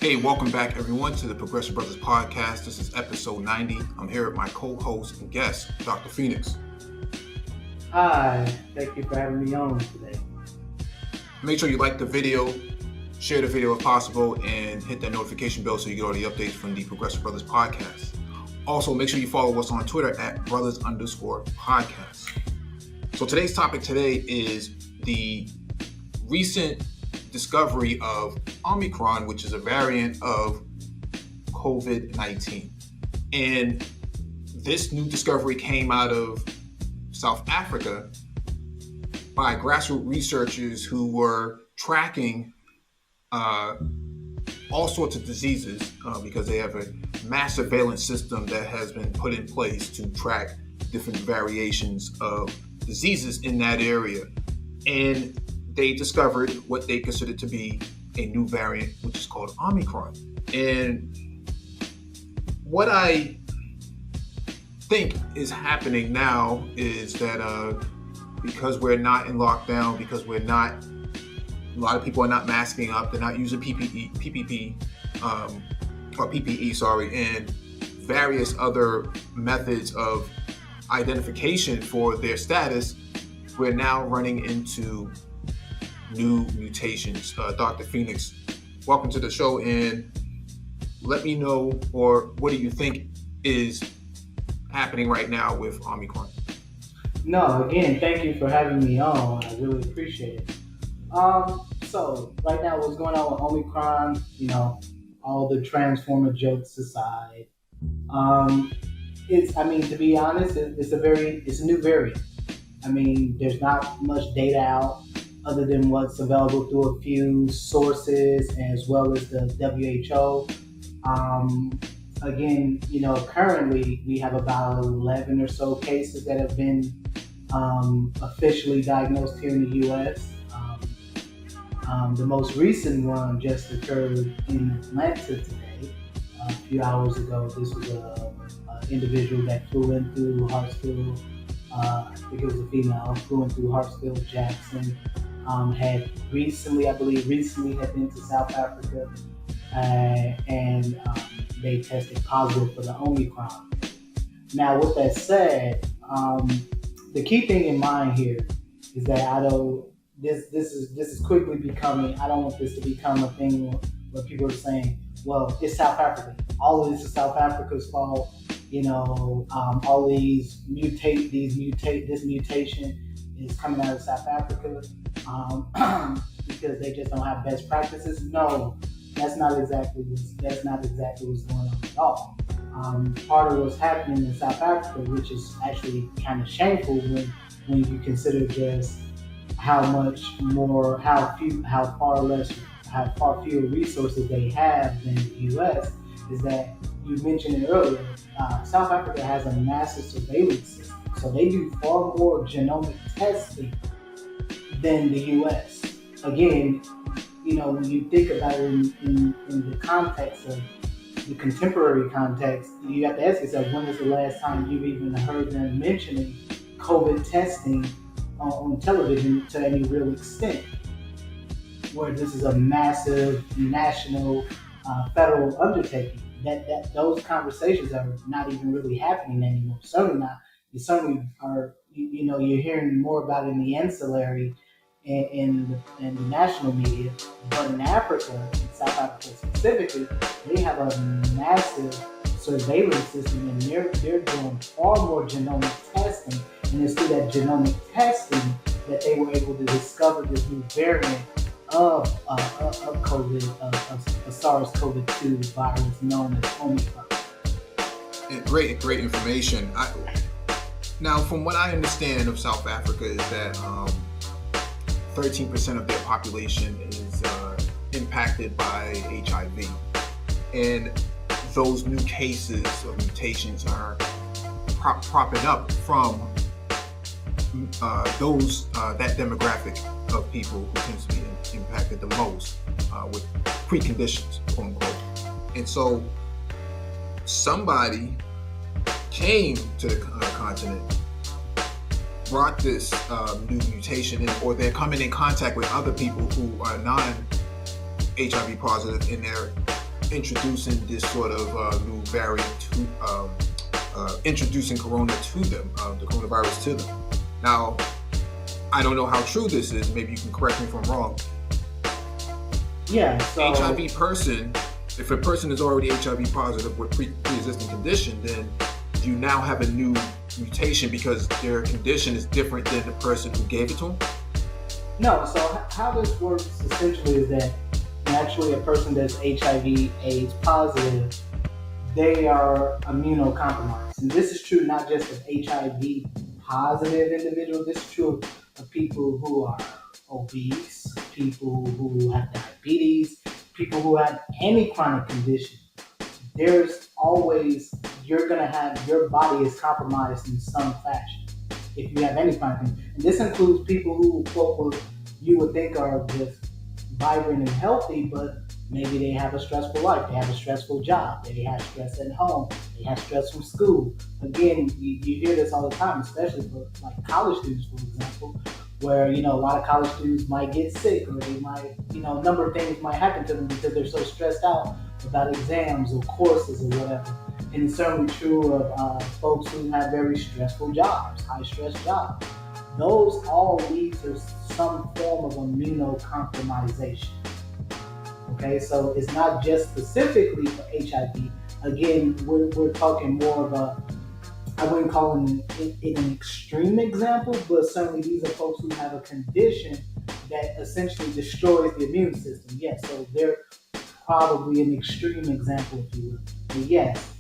Hey, welcome back everyone to the Progressive Brothers Podcast. This is episode 90. I'm here with my co-host and guest, Dr. Phoenix. Hi, thank you for having me on today. Make sure you like the video, share the video if possible, and hit that notification bell so you get all the updates from the Progressive Brothers Podcast. Also, make sure you follow us on Twitter at brothers_podcast. So today's topic today is the recent discovery of Omicron, which is a variant of COVID-19. And this new discovery came out of South Africa by grassroots researchers who were tracking all sorts of diseases because they have a mass surveillance system that has been put in place to track different variations of diseases in that area. And they discovered what they considered to be a new variant, which is called Omicron. And what I think is happening now is that because we're not in lockdown, because a lot of people are not masking up, they're not using PPE, and various other methods of identification for their status, we're now running into new mutations. Dr. Phoenix, welcome to the show, and let me know, or what do you think is happening right now with Omicron? No, again, thank you for having me on. I really appreciate it. So right now, what's going on with Omicron? All the transformer jokes aside, to be honest, it's a new variant. There's not much data out other than what's available through a few sources as well as the WHO. Currently we have about 11 or so cases that have been officially diagnosed here in the U.S. The most recent one just occurred in Atlanta today, a few hours ago. This was an individual that flew in through Hartsfield. I think it was a female, flew in through Hartsfield, Jackson. Had recently had been to South Africa, and they tested positive for the Omicron. Now, with that said, the key thing in mind here is that this is quickly becoming. I don't want this to become a thing where people are saying, "Well, it's South Africa. All of this is South Africa's fault." All this mutation is coming out of South Africa because they just don't have best practices. No, that's not exactly what's going on at all. Part of what's happening in South Africa, which is actually kind of shameful when you consider just how far fewer resources they have than the U.S., is that you mentioned it earlier. South Africa has a massive surveillance system, so they do far more genomic testing than the U.S. Again, when you think about it in the context of the contemporary context, you have to ask yourself, when was the last time you've even heard them mentioning COVID testing on television to any real extent, where this is a massive national federal undertaking? That those conversations are not even really happening anymore. Certainly not. You certainly are. You're hearing more about it in the ancillary in the national media, but in Africa, in South Africa specifically, they have a massive surveillance system, and they're doing far more genomic testing, and it's through that genomic testing that they were able to discover this new variant of COVID, a SARS-CoV-2 virus known as Omicron. Great information. Now, from what I understand of South Africa is that 13% of their population is impacted by HIV. And those new cases of mutations are propping up from that demographic of people who tends to be impacted the most with preconditions, quote unquote. And so somebody came to the continent, brought this new mutation in, or they're coming in contact with other people who are non-HIV positive, and they're introducing this sort of new variant to introducing corona to them, the coronavirus to them. Now, I don't know how true this is. Maybe you can correct me if I'm wrong. Yeah. So HIV person, if a person is already HIV positive with pre-existing condition, then you now have a new mutation because their condition is different than the person who gave it to them? No. So how this works essentially is that naturally a person that's HIV/AIDS positive, they are immunocompromised, and this is true not just of HIV positive individuals. This is true of people who are obese, people who have diabetes, people who have any chronic condition. There's always, you're going to have, your body is compromised in some fashion if you have any chronic condition. And this includes people who, quote, you would think are just vibrant and healthy, but maybe they have a stressful life, they have a stressful job, they have stress at home, they have stress from school. Again, you hear this all the time, especially for like college students, for example, where, a lot of college students might get sick, or they might, a number of things might happen to them because they're so stressed out about exams or courses or whatever. And it's certainly true of folks who have very stressful jobs, high stress jobs. Those all lead to some form of immunocompromisation. Okay, so it's not just specifically for HIV. Again, we're talking more of a, I wouldn't call it an extreme example, but certainly these are folks who have a condition that essentially destroys the immune system. Yes, so they're probably an extreme example, if you will. But yes,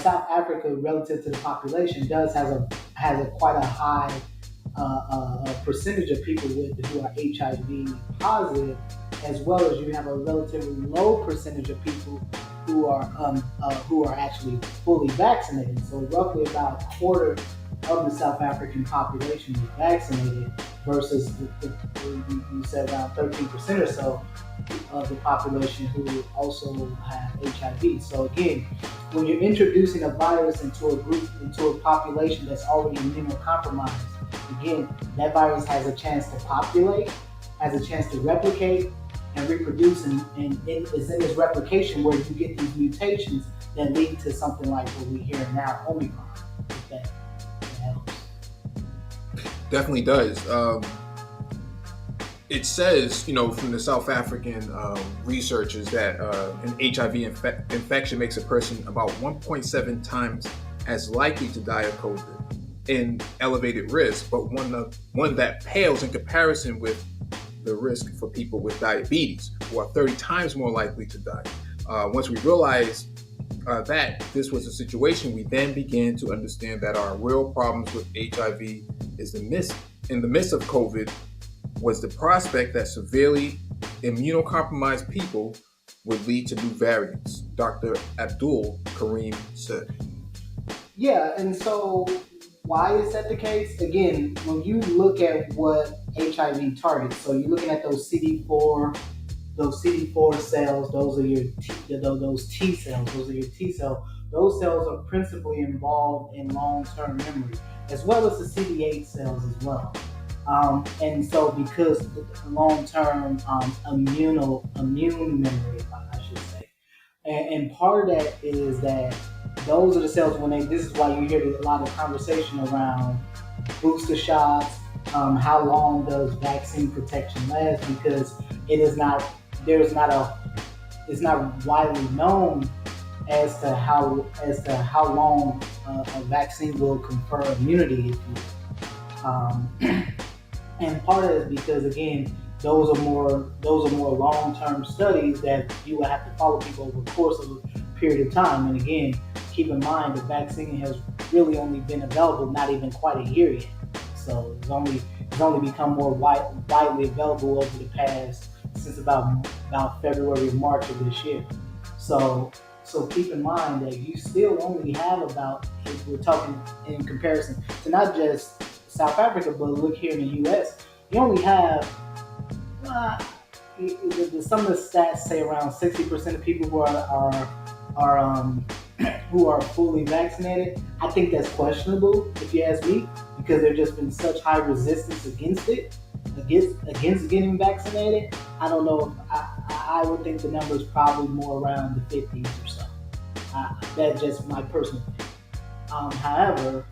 South Africa, relative to the population, has a quite a high percentage of people who are HIV positive, as well as you have a relatively low percentage of people who are actually fully vaccinated. So roughly about a quarter of the South African population is vaccinated versus you said around 13% or so of the population who also have HIV. So again, when you're introducing a virus into a population that's already immunocompromised, again, that virus has a chance to populate, has a chance to replicate and reproduce, and it's in this replication where you get these mutations that lead to something like what we hear now, Omicron. If that helps. Definitely does. It says, from the South African researchers that an HIV infection makes a person about 1.7 times as likely to die of COVID in elevated risk, but one that pales in comparison with the risk for people with diabetes, who are 30 times more likely to die. Once we realized that this was a situation, we then began to understand that our real problems with HIV is in the midst of COVID was the prospect that severely immunocompromised people would lead to new variants, Dr. Abdul Karim said. Yeah, and so why is that the case? Again, when you look at what HIV targets, so you're looking at those CD4 cells, those are your those T cells, those are your T cells. Those cells are principally involved in long-term memory, as well as the CD8 cells as well. And so because long-term immune memory, I should say, and part of that is that those are the cells this is why you hear a lot of conversation around booster shots, how long does vaccine protection last, because it's not widely known as to how long a vaccine will confer immunity, if you will. And part of it is because, again, those are more long-term studies that you will have to follow people over the course of a period of time. And again, keep in mind the vaccine has really only been available not even quite a year yet. So it's only become more widely available over the past since about February or March of this year. So keep in mind that you still only have about, if we're talking in comparison to not just South Africa, but look here in the U.S., you only have some of the stats say around 60% of people who are fully vaccinated. I think that's questionable, if you ask me, because there's just been such high resistance against getting vaccinated. I don't know if I I would think the number is probably more around the 50s or so. That's just my personal opinion. However,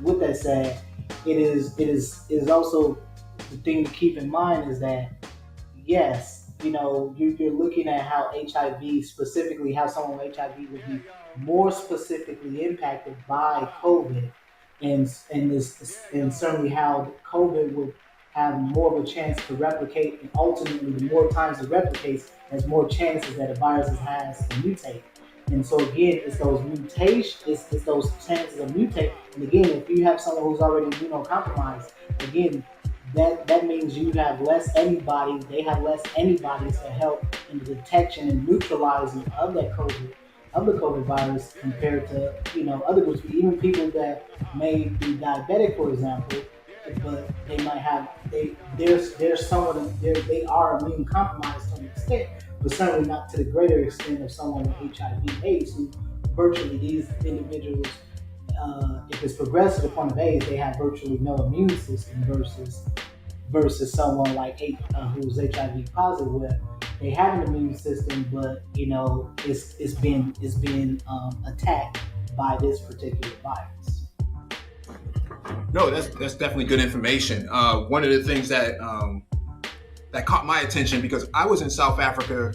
with that said, it is also the thing to keep in mind is that yes, you're looking at how HIV specifically, how someone with HIV would be more specifically impacted by COVID, and certainly how COVID would have more of a chance to replicate, and ultimately, the more times it replicates, there's more chances that a virus has to mutate. And so again, it's those mutations, it's those chances of mutate. And again, if you have someone who's already immunocompromised, again, that means you have less antibodies. They have less antibodies to help in the detection and neutralizing of that COVID, of the COVID virus, compared to other groups. Even people that may be diabetic, for example, but they might have there's someone they are immune compromised to an extent, but certainly not to the greater extent of someone with HIV/AIDS, who virtually these individuals, if it's progressive to the point of AIDS, they have virtually no immune system versus someone like who's HIV positive, where they have an immune system, but it's been attacked by this particular virus. No, that's definitely good information. One of the things that caught my attention, because I was in South Africa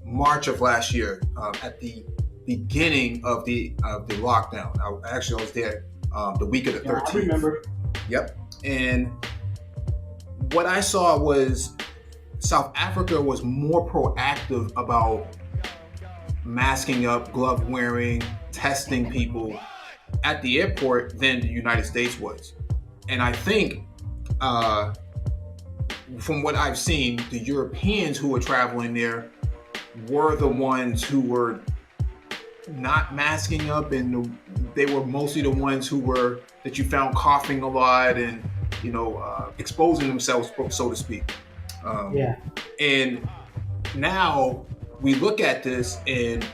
March of last year, at the beginning of the lockdown. I was there the week of the 13th. I remember. Yep. And what I saw was South Africa was more proactive about masking up, glove wearing, testing people at the airport than the United States was. And I think, from what I've seen, the Europeans who were traveling there were the ones who were not masking up, and they were mostly the ones that you found coughing a lot and exposing themselves, so to speak. Yeah. And now we look at this, and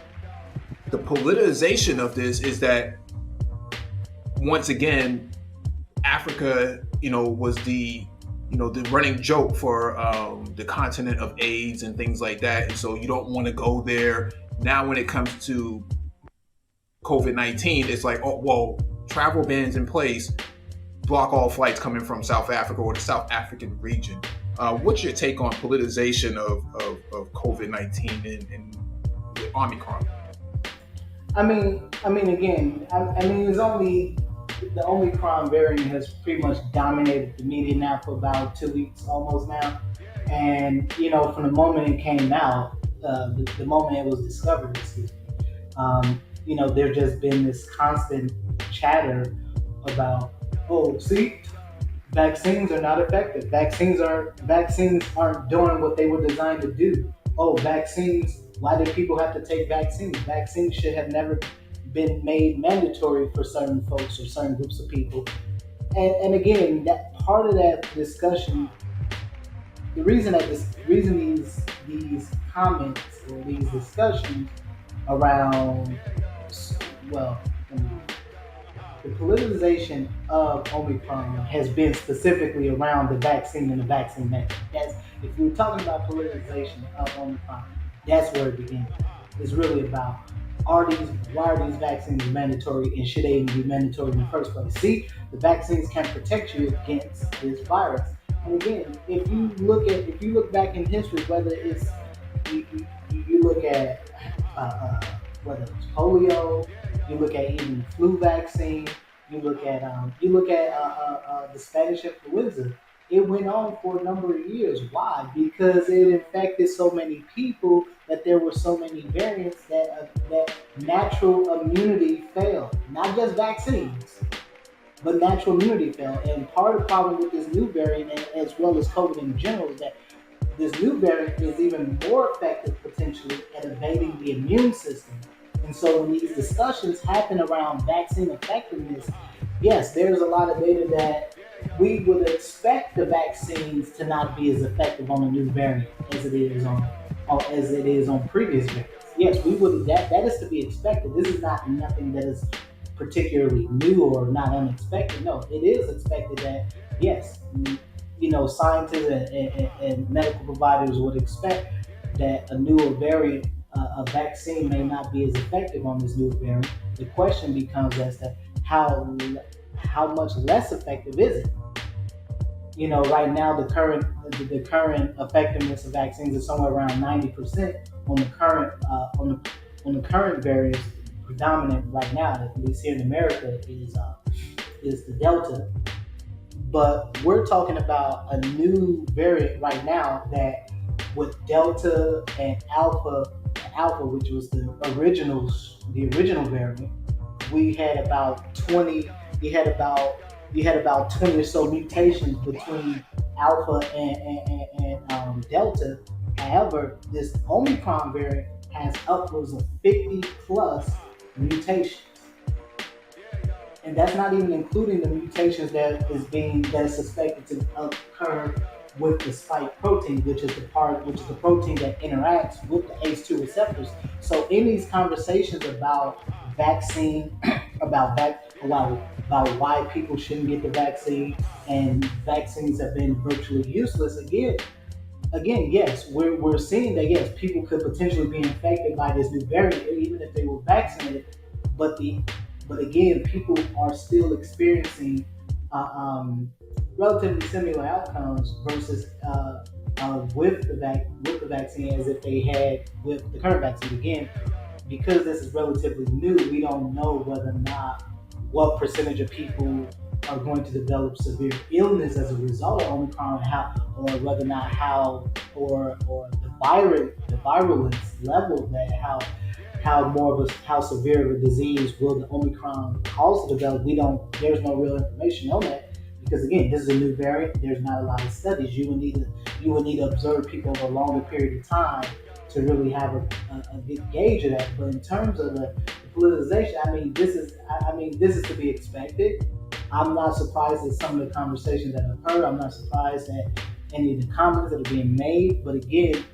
the politicization of this is that, once again, Africa, was the running joke for the continent of AIDS and things like that. And so you don't want to go there. Now, when it comes to COVID-19, it's like, oh, well, travel bans in place, block all flights coming from South Africa or the South African region. What's your take on politicization of COVID-19 and Omicron? I mean, again, it's only the Omicron variant has pretty much dominated the media now for about 2 weeks almost now. And, from the moment it came out, the moment it was discovered, there's just been this constant chatter about, oh, see, vaccines are not effective. Vaccines aren't doing what they were designed to do. Oh, vaccines, why do people have to take vaccines? Vaccines should have never been made mandatory for certain folks or certain groups of people. And again, that part of that discussion, the reason these comments or these discussions around, the politicization of Omicron has been specifically around the vaccine and the vaccine mandate. If we're talking about politicization of Omicron, that's where it begins. It's really about, why are these vaccines mandatory, and should they even be mandatory in the first place? See, the vaccines can protect you against this virus. And again, if you look back in history, whether it's you look at whether it's polio, you look at even the flu vaccine, you look at the Spanish influenza. It went on for a number of years. Why? Because it infected so many people that there were so many variants that natural immunity failed. Not just vaccines, but natural immunity failed. And part of the problem with this new variant, as well as COVID in general, is that this new variant is even more effective potentially at evading the immune system. And so when these discussions happen around vaccine effectiveness, yes, there's a lot of data that we would expect the vaccines to not be as effective on a new variant as it is on previous variants. Yes, we would. That is to be expected. This is not nothing that is particularly new or not unexpected. No, it is expected that yes, scientists and medical providers would expect that a newer variant, a vaccine may not be as effective on this newer variant. The question becomes as to how much less effective is it? Right now the current effectiveness of vaccines is somewhere around 90% on the current on the current variants. Predominant right now, at least here in America, is the Delta. But we're talking about a new variant right now that with Delta and Alpha, which was the original variant, we had about 20. You had about 20 or so mutations between Alpha and Delta. However, this Omicron variant has upwards of 50 plus mutations, and that's not even including the mutations that's suspected to occur with the spike protein, which is the protein that interacts with the ACE2 receptors. So in these conversations about vaccine, about why people shouldn't get the vaccine, and vaccines have been virtually useless. Again, yes, we're seeing that yes, people could potentially be infected by this new variant even if they were vaccinated, but again, people are still experiencing relatively similar outcomes versus with the vaccine as if they had with the current vaccine. Again, because this is relatively new, we don't know whether or not what percentage of people are going to develop severe illness as a result of Omicron, or whether or not or the virulence level, that how severe of a disease will the Omicron cause to develop. There's no real information on that, because again, this is a new variant. There's not a lot of studies. You would need to observe people over a longer period of time to really have a good gauge of that. But in terms of the politicization, this is to be expected. I'm not surprised at some of the conversations that I've heard. I'm not surprised at any of the comments that are being made. But again,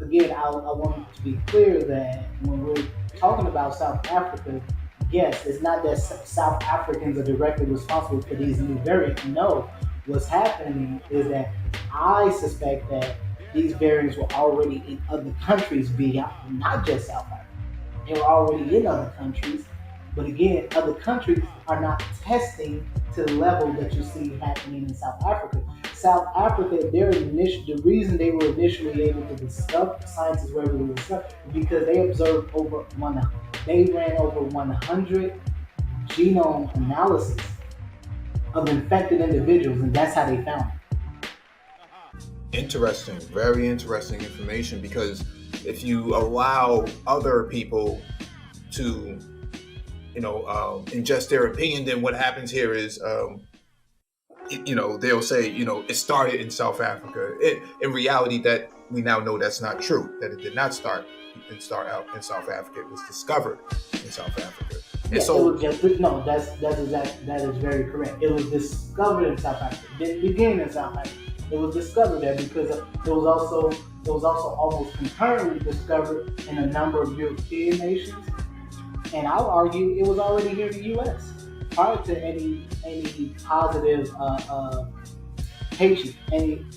I want to be clear that when we're talking about South Africa, yes, it's not that South Africans are directly responsible for these new variants. No, what's happening is that I suspect that these variants were already in other countries beyond, not just South Africa. They were already in other countries, but again, other countries are not testing to the level that you see happening in South Africa. South Africa, the reason they were initially able to discover, scientists were able to discover, because they ran over 100 genome analysis of infected individuals, and that's how they found it. Interesting, very interesting information, because if you allow other people to ingest their opinion, then what happens here is they'll say it started in South Africa. In reality, that we now know that's not true, that it did not start out in South Africa. It was discovered in South Africa. And yeah, so that is very correct. It was discovered in South Africa. It didn't begin in South Africa. It was discovered there because it was also almost concurrently discovered in a number of European nations, and I'll argue it was already here in the U.S. prior to any positive patient,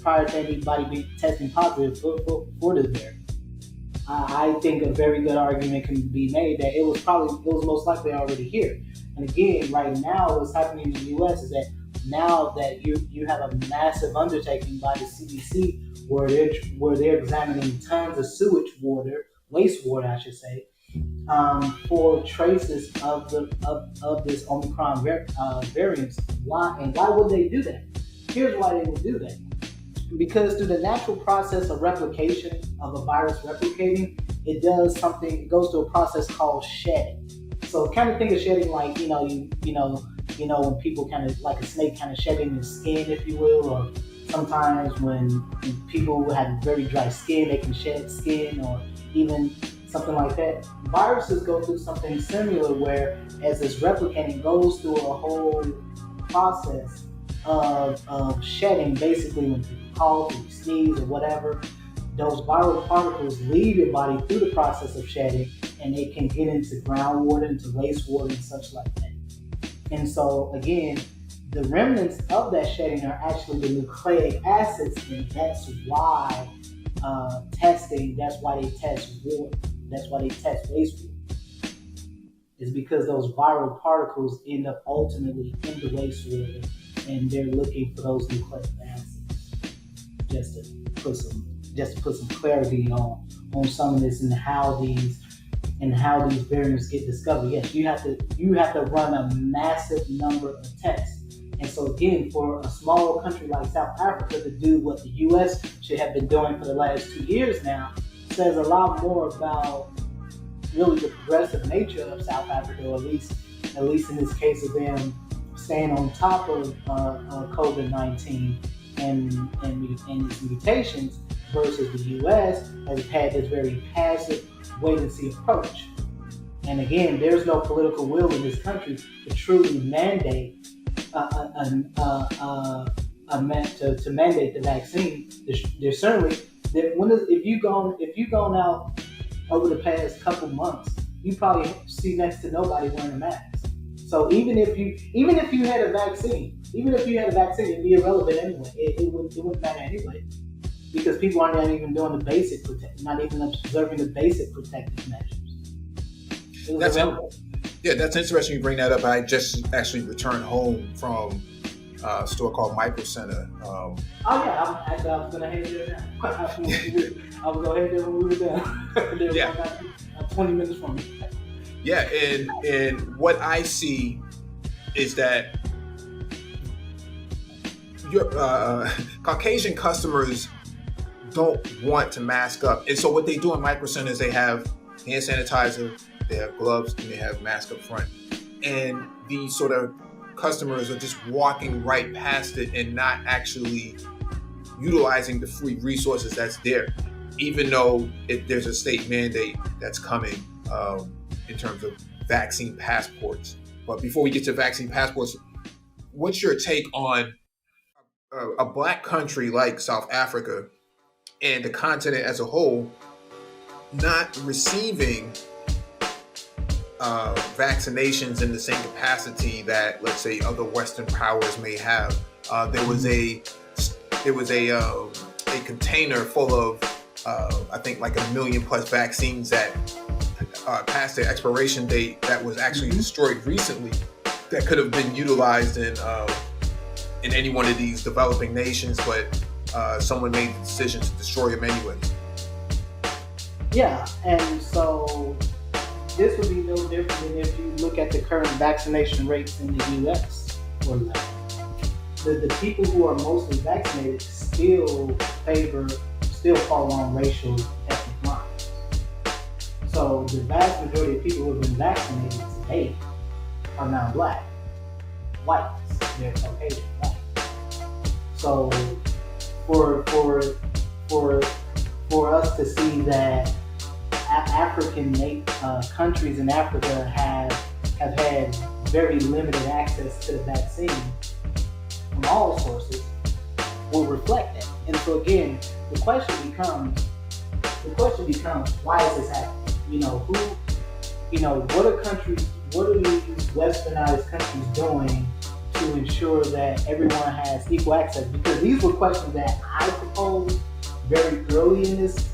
prior to anybody testing positive for this variant. I think a very good argument can be made that it was most likely already here. And again, right now, what's happening in the U.S. is that now that you have a massive undertaking by the CDC where they're examining tons of sewage water, wastewater, I should say, for traces of this Omicron variants. Why would they do that? Here's why they would do that. Because through the natural process of replication of a virus replicating, it goes through a process called shedding. So kind of think of shedding like when people kind of like a snake kind of shedding their skin, if you will, or sometimes when people have very dry skin, they can shed skin, or even something like that. Viruses go through something similar where as it's replicating, it goes through a whole process of shedding. Basically, when people cough or sneeze or whatever, those viral particles leave your body through the process of shedding, and they can get into groundwater, into wastewater, and such like that. And so again, the remnants of that shedding are actually the nucleic acids, and that's why testing. That's why they test water. That's why they test wastewater. Is because those viral particles end up ultimately in the wastewater, and they're looking for those nucleic acids. Just to put some clarity on some of this and how these variants get discovered. Yes, you have to run a massive number of tests. And so again, for a small country like South Africa to do what the U.S. should have been doing for the last 2 years now says a lot more about really the progressive nature of South Africa, or at least in this case of them staying on top of COVID-19 and its mutations, versus the U.S. has had this very passive wait-and-see approach. And again, there's no political will in this country to truly mandate to mandate the vaccine. There's certainly if you've gone out over the past couple months, you probably see next to nobody wearing a mask. So even if you had a vaccine, it'd be irrelevant anyway. It wouldn't matter anyway, because people aren't even doing the basic not even observing the basic protective measures. That's interesting you bring that up. I just actually returned home from a store called Micro Center. I was going to head there now. I was going to head there when we were there. Yeah. About 20 minutes from me. Yeah, and what I see is that your Caucasian customers don't want to mask up. And so what they do in Micro Center is they have hand sanitizer, they have gloves, and they have masks up front. And these sort of customers are just walking right past it and not actually utilizing the free resources that's there, even though there's a state mandate that's coming in terms of vaccine passports. But before we get to vaccine passports, what's your take on a black country like South Africa and the continent as a whole not receiving vaccinations in the same capacity that, let's say, other Western powers may have? There was a container full of I think like 1 million plus vaccines that past their expiration date that was actually destroyed recently, that could have been utilized in any one of these developing nations, but someone made the decision to destroy them anyways. Yeah, and so this would be no different than if you look at the current vaccination rates in the U.S. or not. The people who are mostly vaccinated still fall on racial ethnic lines. So the vast majority of people who have been vaccinated today are now black, whites. They're Caucasian white. So for us to see that African countries in Africa have had very limited access to the vaccine from all sources will reflect that. And so again, the question becomes, why is this happening? What are these westernized countries doing to ensure that everyone has equal access? Because these were questions that I proposed very early in this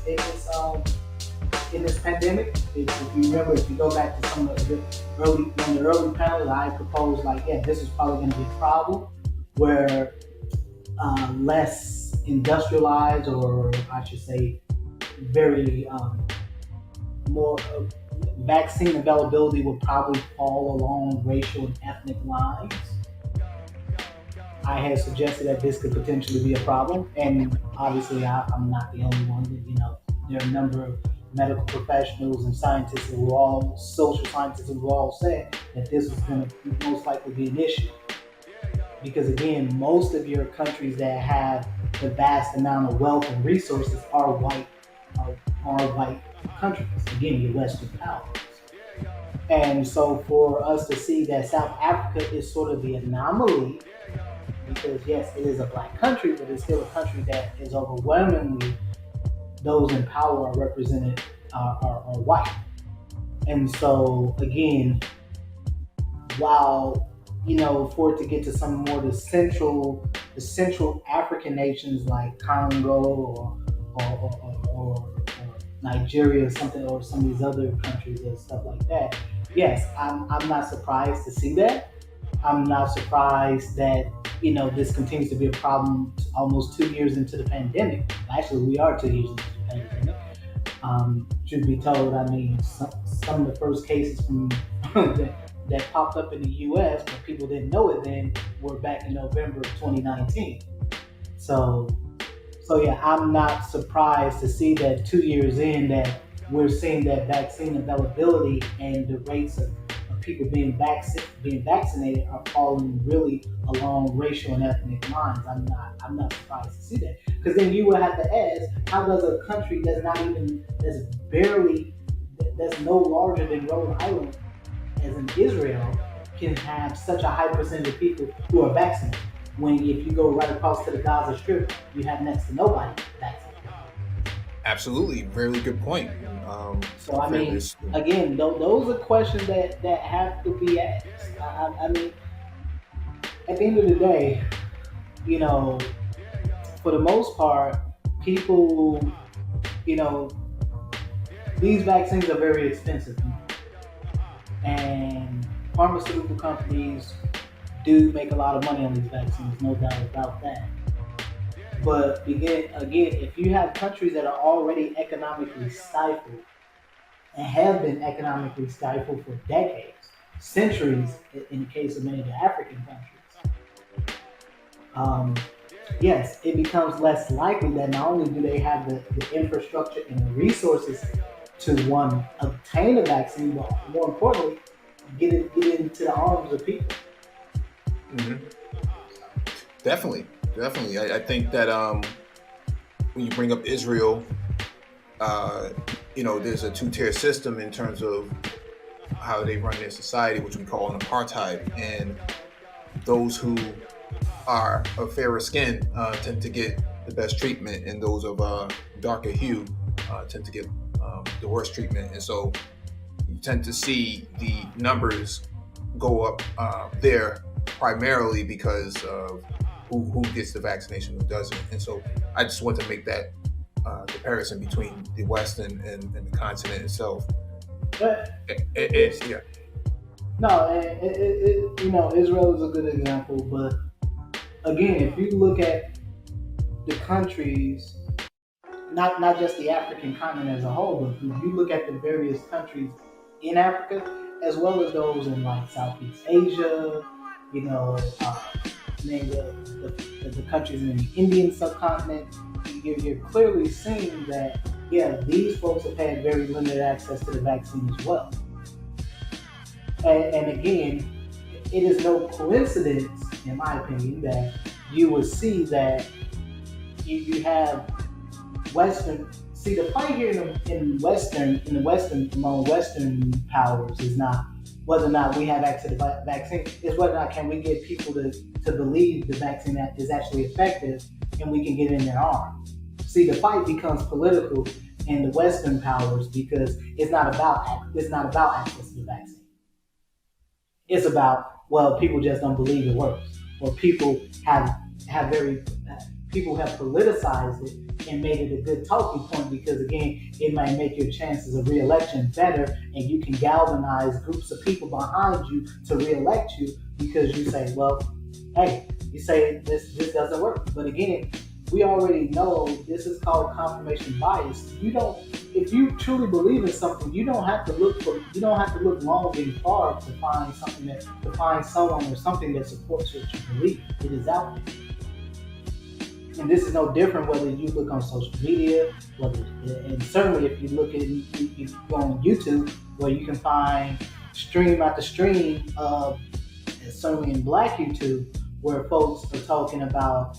pandemic. If you remember, if you go back to some of the early panels, I proposed this is probably going to be a problem where less industrialized, or I should say, very more vaccine availability will probably fall along racial and ethnic lines. I had suggested that this could potentially be a problem, and obviously I'm not the only one. There are a number of medical professionals and scientists social scientists who all said that this was going to most likely be an issue. Because again, most of your countries that have the vast amount of wealth and resources are white countries. Again, your Western powers. And so for us to see that South Africa is sort of the anomaly, because yes, it is a black country, but it's still a country that is overwhelmingly, those in power are represented are white. And so again, while for it to get to some more the central African nations like Congo or Nigeria or something, or some of these other countries and stuff like that. Yes, I'm not surprised to see that. I'm not surprised that this continues to be a problem almost 2 years into the pandemic. Actually, we are 2 years into the pandemic. Truth be told, I mean, some of the first cases from that popped up in the U.S., but people didn't know it then, were back in November of 2019. So yeah, I'm not surprised to see that 2 years in that we're seeing that vaccine availability and the rates of people being vaccinated are falling really along racial and ethnic lines. I'm not surprised to see that, because then you would have to ask, how does a country that's no larger than Rhode Island, as in Israel, can have such a high percentage of people who are vaccinated, when if you go right across to the Gaza Strip, you have next to nobody vaccinated. Absolutely, very good point. So I mean, again, those are questions that have to be asked. I mean, at the end of the day, for the most part, people, these vaccines are very expensive, and pharmaceutical companies do make a lot of money on these vaccines, no doubt about that. But again, if you have countries that are already economically stifled and have been economically stifled for decades, centuries, in the case of many of the African countries, yes, it becomes less likely that not only do they have the infrastructure and the resources to, one, obtain a vaccine, but more importantly, get it into the arms of people. Mm-hmm. Definitely. I think that when you bring up Israel, there's a two-tier system in terms of how they run their society, which we call an apartheid. And those who are of fairer skin tend to get the best treatment, and those of darker hue tend to get the worst treatment. And so you tend to see the numbers go up there primarily because of who gets the vaccination, who doesn't. And so I just want to make that comparison between the West and the continent itself. But Yeah. No, Israel is a good example. But again, if you look at the countries, not just the African continent as a whole, but if you look at the various countries in Africa, as well as those in like Southeast Asia, the countries in the Indian subcontinent, you're clearly seeing that, these folks have had very limited access to the vaccine as well. And again, it is no coincidence, in my opinion, that you would see that you have Western. See, the fight here among Western powers is not whether or not we have access to the vaccine, is whether or not can we get people to believe the vaccine that is actually effective and we can get it in their arms. See, the fight becomes political in the Western powers because it's not about access to the vaccine. It's about, well, people just don't believe it works, or people have politicized it and made it a good talking point because, again, it might make your chances of re-election better, and you can galvanize groups of people behind you to re-elect you because you say, well, hey, you say this doesn't work. But again, we already know this is called confirmation bias. If you truly believe in something, you don't have to look long and far to find someone or something that supports what you believe. It is out there. And this is no different whether you look on social media, and certainly if you look you go on YouTube, where you can find stream after stream of, certainly in Black YouTube, where folks are talking about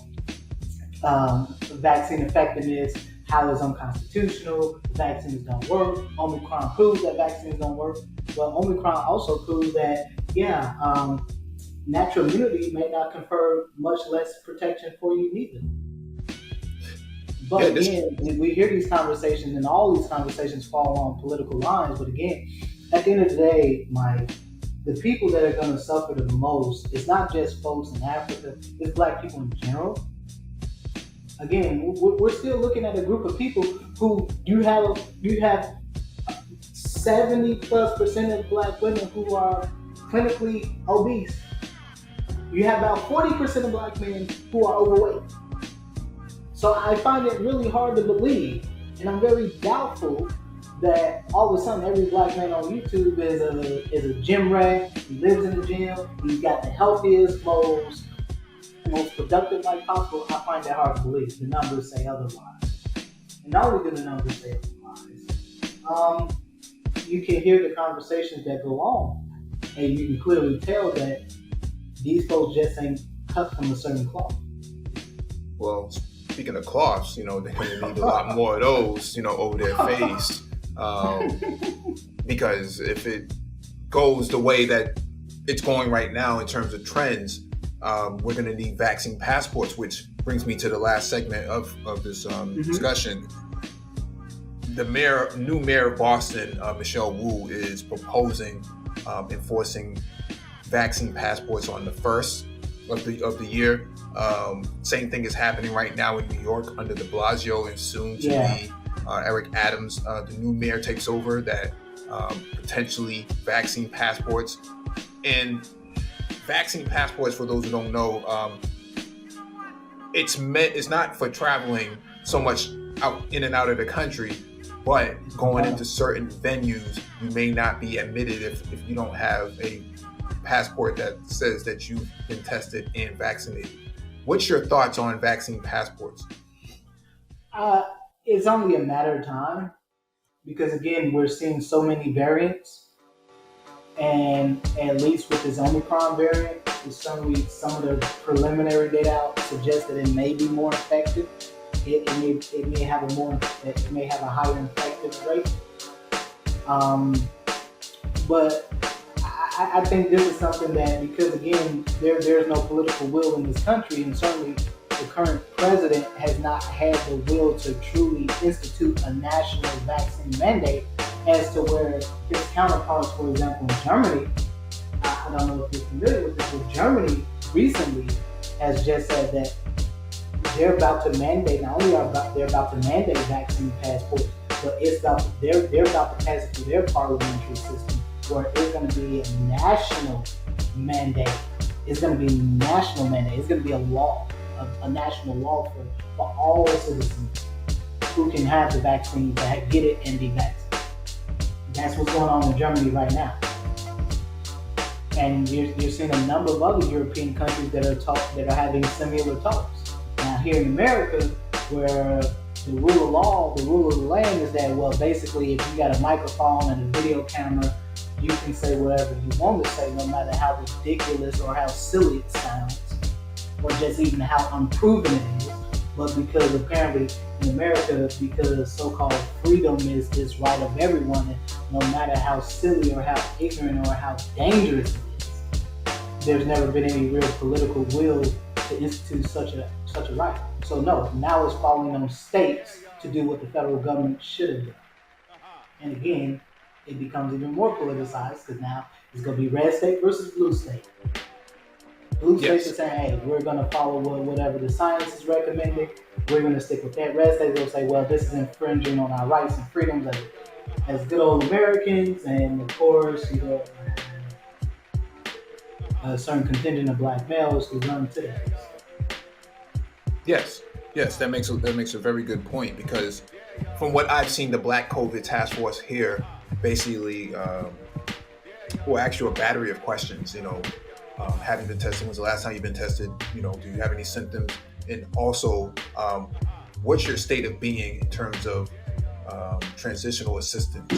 vaccine effectiveness, how it's unconstitutional, vaccines don't work. Omicron proves that vaccines don't work. But Omicron also proves that, natural immunity may not confer much less protection for you neither. But again, we hear these conversations, and all these conversations fall on political lines. But again, at the end of the day, Mike, the people that are going to suffer the most is not just folks in Africa, it's black people in general. Again, we're still looking at a group of people who you have 70+% of black women who are clinically obese. You have about 40% of black men who are overweight. So I find it really hard to believe, and I'm very doubtful that all of a sudden every black man on YouTube is a gym rat. He lives in the gym. He's got the healthiest, most productive life possible. I find that hard to believe. The numbers say otherwise. And not only do the numbers say otherwise, you can hear the conversations that go on, and you can clearly tell that these folks just ain't cut from a certain cloth. Well, speaking of cloths, they're going to need a lot more of those, over their face. Because if it goes the way that it's going right now in terms of trends, we're going to need vaccine passports, which brings me to the last segment of this discussion. The new mayor of Boston, Michelle Wu, is proposing enforcing vaccine passports on the 1st of the year. Same thing is happening right now in New York under de Blasio, and soon to be Eric Adams. The new mayor takes over that potentially vaccine passports. And vaccine passports, for those who don't know, it's not for traveling so much out in and out of the country, but going into certain venues, you may not be admitted if you don't have a passport that says that you've been tested and vaccinated. What's your thoughts on vaccine passports? It's only a matter of time, because again, we're seeing so many variants, and at least with this Omicron variant, some of the preliminary data out suggests that it may be more effective. It may have a higher infective rate. But I think this is something that, because again, there's no political will in this country, and certainly the current president has not had the will to truly institute a national vaccine mandate, as to where his counterparts, for example, in Germany, I don't know if you're familiar with this, but Germany recently has just said that they're about to mandate, they're about to mandate vaccine passports, but they're about to pass it through their parliamentary system, where it's going to be a national mandate. It's going to be a national mandate. It's going to be a law, a national law for all citizens who can have the vaccine, to get it and be vaccinated. That's what's going on in Germany right now. And you're seeing a number of other European countries that are having similar talks. Now here in America, where the rule of law, the rule of the land is that, well, basically, if you got a microphone and a video camera, you can say whatever you want to say, no matter how ridiculous or how silly it sounds, or just even how unproven it is. But because apparently in America, because so-called freedom is this right of everyone, and no matter how silly or how ignorant or how dangerous it is, there's never been any real political will to institute such a right. So no, now it's falling on states to do what the federal government should have done. And again, it becomes even more politicized, because now it's going to be red state versus blue state. Blue states are saying, hey, we're going to follow whatever the science is recommending. We're going to stick with that. Red states will say, well, this is infringing on our rights and freedoms as good old Americans. And of course, a certain contingent of black males who run to that. Yes, that makes a very good point, because from what I've seen, the Black COVID Task Force here basically will ask you a battery of questions. Having been tested, when's the last time you've been tested? Do you have any symptoms? And also, what's your state of being in terms of transitional assistance?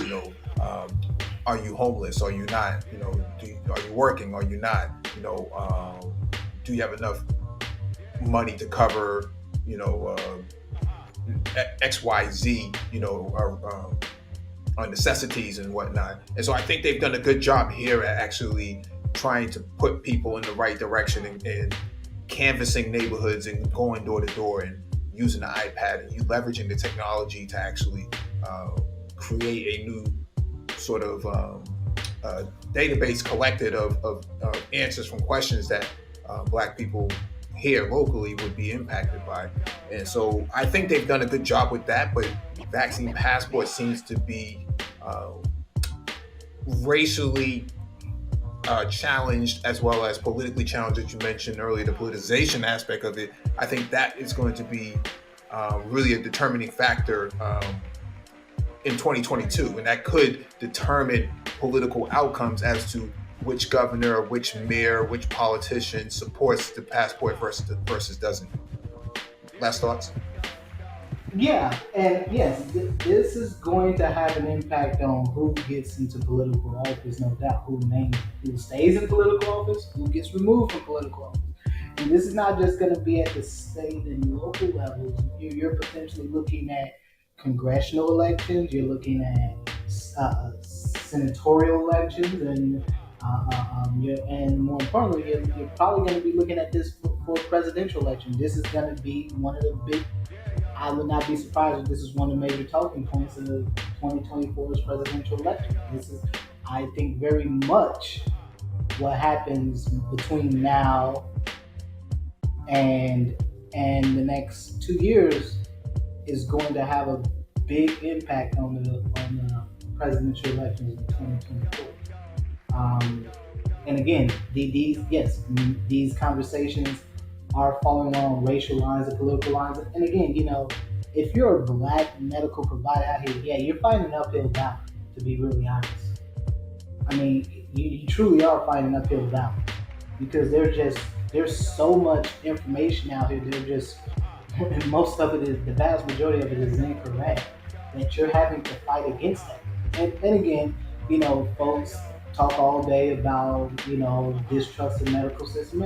Are you homeless? Are you not? Are you working? Are you not? Do you have enough money to cover, XYZ, on necessities and whatnot. And so I think they've done a good job here at actually trying to put people in the right direction and canvassing neighborhoods and going door to door and using the iPad and you leveraging the technology to actually create a new sort of database collected of answers from questions that Black people here locally would be impacted by. And so I think they've done a good job with that, but vaccine passport seems to be racially challenged as well as politically challenged, as you mentioned earlier, the politicization aspect of it. I think that is going to be really a determining factor in 2022, and that could determine political outcomes as to which governor, which mayor, which politician supports the passport versus doesn't. Last thoughts? Yeah, and yes, this is going to have an impact on who gets into political office, no doubt. Who stays in political office, who gets removed from political office. And this is not just going to be at the state and local levels. You're potentially looking at congressional elections. You're looking at senatorial elections, and more importantly, you're probably going to be looking at this for presidential election. This is going to be one of the big. I would not be surprised if this is one of the major talking points in the 2024's presidential election. This is, I think, very much what happens between now and the next 2 years is going to have a big impact on the presidential elections in 2024. And again, these conversations are falling along racial lines and political lines. And again, if you're a Black medical provider out here, yeah, you're fighting an uphill battle, to be really honest. I mean, you truly are fighting an uphill battle because there's so much information out here. Most of it is, the vast majority of it is incorrect, that you're having to fight against that. And again, folks talk all day about, distrust in medical system.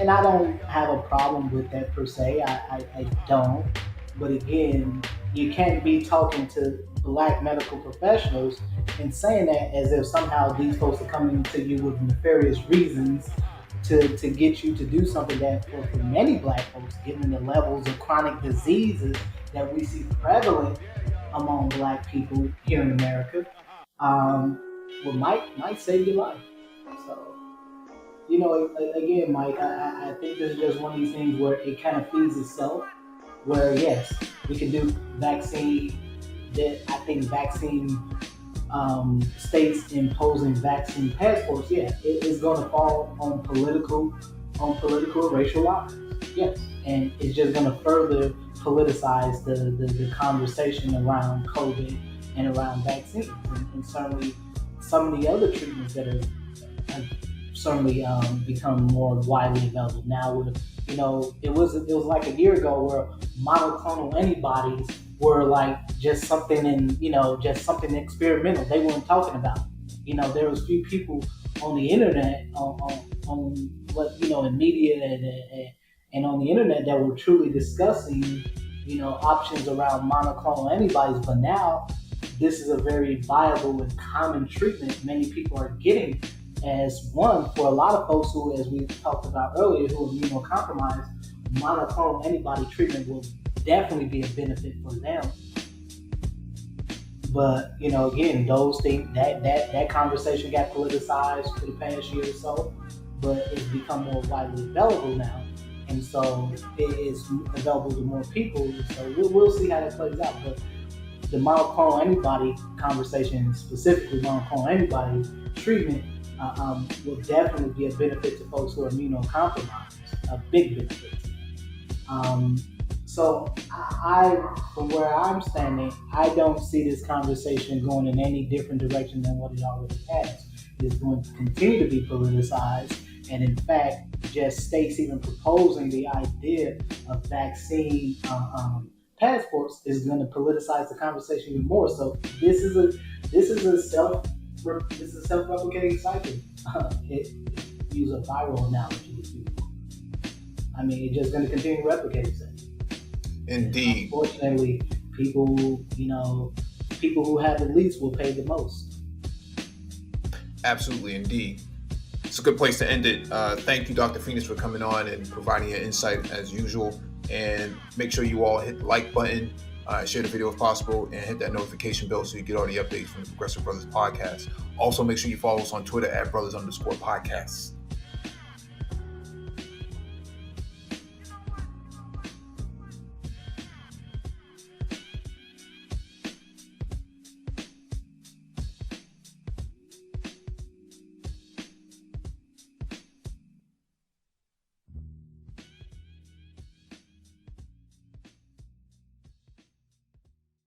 And I don't have a problem with that per se. I don't. But again, you can't be talking to Black medical professionals and saying that as if somehow these folks are coming to you with nefarious reasons to get you to do something that for many Black folks, given the levels of chronic diseases that we see prevalent among Black people here in America, might save your life. So, again, Mike, I think this is just one of these things where it kind of feeds itself. Where yes, we can do vaccine. That I think vaccine states imposing vaccine passports. Yeah, it is going to fall on political and racial lines. Yes, and it's just going to further politicize the conversation around COVID and around vaccines, and certainly some of the other treatments that have certainly become more widely available now. It was like a year ago where monoclonal antibodies were like just something just something experimental. They weren't talking about. There was few people on the internet on what in media and on the internet that were truly discussing options around monoclonal antibodies. But now this is a very viable and common treatment many people are getting. As one, for a lot of folks who, as we talked about earlier, who are immunocompromised, monoclonal antibody treatment will definitely be a benefit for them. But again, those things that conversation got politicized for the past year or so, but it's become more widely available now, and so it is available to more people. So we'll see how that plays out. But the monoclonal antibody conversation, specifically monoclonal antibody treatment, will definitely be a benefit to folks who are immunocompromised, a big benefit. So from where I'm standing, I don't see this conversation going in any different direction than what it already has. It's going to continue to be politicized, and in fact, just states even proposing the idea of vaccine passports is going to politicize the conversation even more. So this is a self-replicating cycle. Use a viral analogy with people. I mean, it's just going to continue to replicate itself. Indeed. Unfortunately, people who have the least will pay the most. Absolutely, indeed. It's a good place to end it. Thank you, Dr. Phoenix, for coming on and providing your insight as usual. And make sure you all hit the like button, Share the video if possible, and hit that notification bell so you get all the updates from the Progressive Brothers podcast. Also, make sure you follow us on Twitter at brothers_podcasts.